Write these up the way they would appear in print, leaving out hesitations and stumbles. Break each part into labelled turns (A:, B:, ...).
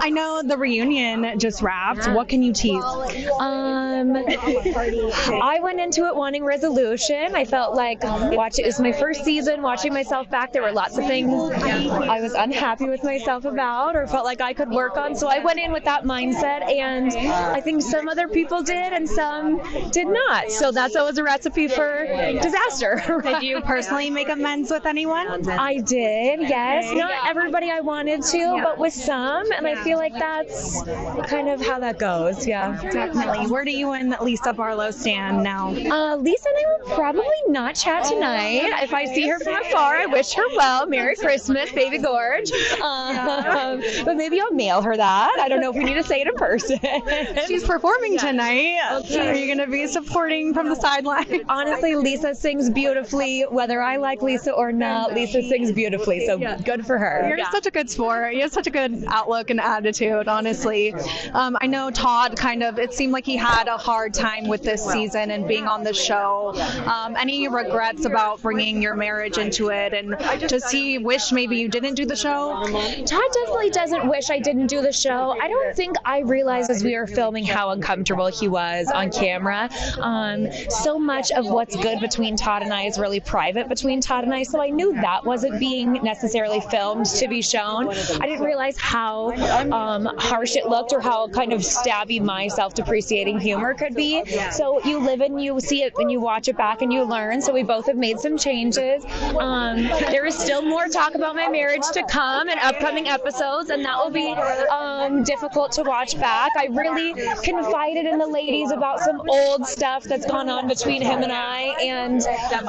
A: I know the reunion just wrapped. What can you tease?
B: I went into it wanting resolution. I felt like it was my first season, watching myself back. There were lots of things I was unhappy with myself about or felt like I could work on. So I went in with that mindset, and I think some other people did and some did not. So that's always a recipe for disaster.
A: Did you personally make amends with anyone?
B: I did, yes. Not everybody I wanted to, but with some, and I feel like that's kind of how that goes, yeah.
A: Definitely. Where do you and Lisa Barlow stand now?
B: Lisa and I will probably not chat tonight. If I see her from afar, I wish her well. Merry Christmas, baby gorge. But maybe I'll mail her that. I don't know if we need to say it in person.
A: She's performing tonight. Okay. Are you going to be supporting from the sideline?
B: Honestly, Lisa sings beautifully. Whether I like Lisa or not, Lisa sings beautifully. So good for her.
A: You're such a good sport. You have such a good outlook and attitude, honestly. I know Todd it seemed like he had a hard time with this season and being on the show. Any regrets about bringing your marriage into it? And does he wish maybe you didn't do the show?
B: Todd definitely doesn't wish I didn't do the show. I don't think I realized as we were filming how uncomfortable he was on camera. So much of what's good between Todd and I is really private between Todd and I, so I knew that wasn't being necessarily filmed to be shown. I didn't realize how harsh it looked or how kind of stabby my self-depreciating humor could be. So you live and you see it and you watch it back and you learn. So we both have made some changes. There is still more talk about my marriage to come in upcoming episodes, and that will be difficult to watch back. I really confided in the ladies about some old stuff that's gone on between him and I, and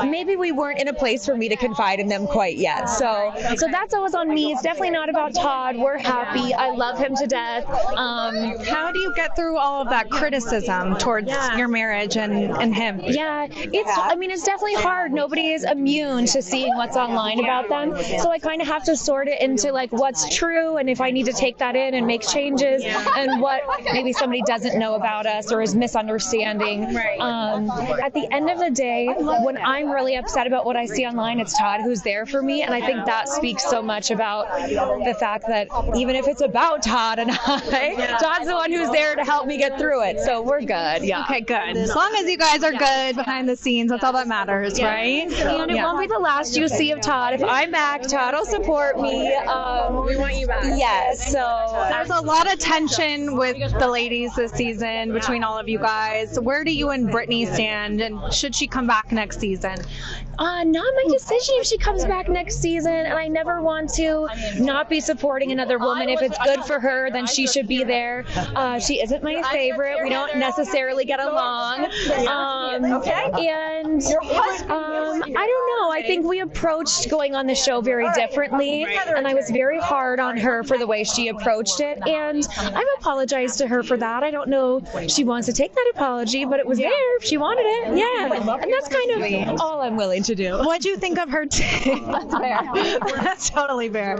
B: maybe we weren't in a place for me to confide in them quite yet. So that's always on me. It's definitely not about Todd. We're happy. I love him to death.
A: How do you get through all of that criticism towards your marriage and him?
B: Yeah, it's definitely hard. Nobody is immune to seeing what's online about them. So I kind of have to sort it into like what's true and if I need to take that in and make changes and what maybe somebody doesn't know about us or is misunderstanding. At the end of the day, when I'm really upset about what I see online, it's Todd who's there for me, and I think that speaks so much about the fact that even if it's about Todd and I, Todd's the one who's there to help me get through it. So we're good. Yeah.
A: Okay, good. As long as you guys are good behind the scenes, that's all that matters, right?
B: And it won't be the last you see of Todd. If I'm back, Todd will support me.
A: We want you back.
B: Yes. So
A: there's a lot of tension with the ladies this season between all of you guys. Where do you and Brittany stand, and should she come back next season?
B: Not my decision if she comes back next season, and I never want to not be supporting another woman. If it's good for her, then she should be there. She isn't my favorite. We don't necessarily get along. I don't know. I think we approached going on the show very differently, and I was very hard on her for the way she approached it, and I've apologized to her for that. I don't know if she wants to take that apology, but it was there if she wanted it. Yeah, and that's kind of all I'm willing to do.
A: What did you think of her? That's fair. That's totally fair.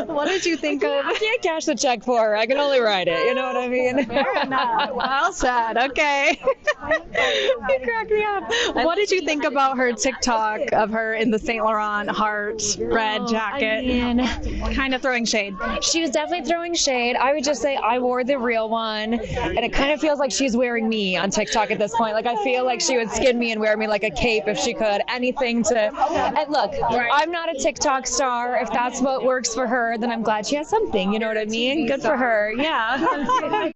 A: What did you think of?
B: I can't cash the check for her. I can only write it. You know what I mean?
A: Fair enough. Well said. Okay. You cracked me up. What did you think about her TikTok of her in the St. Laurent heart red jacket?
B: I mean,
A: kind of throwing shade.
B: She was definitely throwing shade. I would just say I wore the real one, and it kind of feels like she's wearing me on TikTok at this point. Like I feel like she would skin me and wear me like a cape if she could. Anything to. And look, I'm not a TikTok star. If that's what works for her, then I'm glad she has something. You know what I mean? Good for her. Yeah.